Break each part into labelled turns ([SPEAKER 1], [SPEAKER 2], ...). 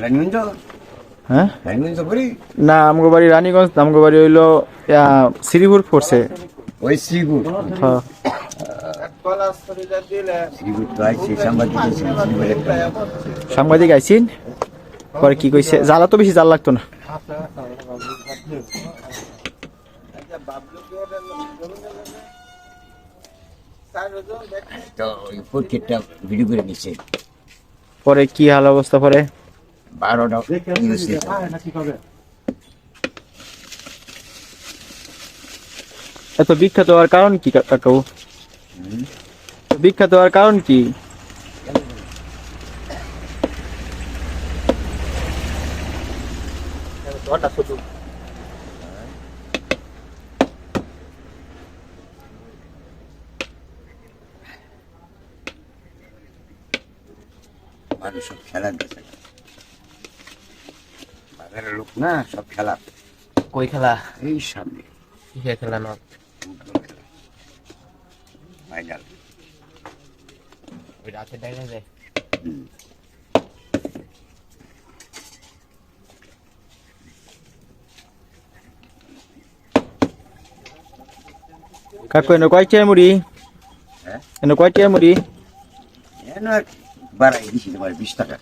[SPEAKER 1] রানীগঞ্জ?
[SPEAKER 2] হ্যাঁ
[SPEAKER 1] রানীগঞ্জ করি?
[SPEAKER 2] না, আমগো বাড়ি রানীগঞ্জ, আমগো বাড়ি হইলো শ্রীপুর পড়ছে।
[SPEAKER 1] ওই শ্রীপুর।
[SPEAKER 2] হ্যাঁ
[SPEAKER 1] শ্রীপুর তো আইছি, সাংবাদিক আইছি, শ্রীপুর একটা।
[SPEAKER 2] সাংবাদিক আইছিন, পরে কি কইছে? জ্বালা তো বেশি জাল লাগতো না।
[SPEAKER 1] তো ওই প্রত্যেকটা ভিডিও করে নিচ্ছে।
[SPEAKER 2] পরে কি হাল অবস্থা? পরে
[SPEAKER 1] 12টা
[SPEAKER 2] এত বিখ্যাত হওয়ার কারণ কি কাকু? বিখ্যাত হওয়ার কারণ কি?
[SPEAKER 1] মানুষ সব খেলার দেশে, বাজারের লোক না, সব খেলা।
[SPEAKER 3] কই খেলা?
[SPEAKER 1] এই সামনে
[SPEAKER 3] কিসের খেলা? না
[SPEAKER 1] ফুটবল খেলা, ফাইনাল।
[SPEAKER 3] ওই রাতে দেখা যায়।
[SPEAKER 2] কাকু এনে কয়টায় মুড়ি?
[SPEAKER 1] হ্যাঁ,
[SPEAKER 2] এনে কয়টায় মুড়ি?
[SPEAKER 1] এন আর বাড়াই দিছি তোমার 20 টাকা।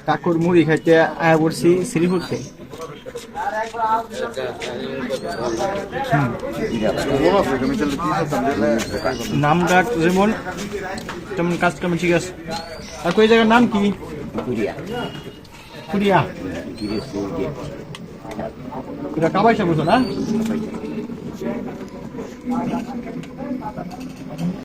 [SPEAKER 2] কাকুর মুড়ি খাইতে আয়া পড়ছি শ্রীপুরতে। নামটা যেমন তেমন কাজ কামে ঠিক আছে। আর কই জায়গার নাম কি?
[SPEAKER 1] কুড়িয়া।
[SPEAKER 2] কুড়িয়া। এটা কাবাইসা বলছো না?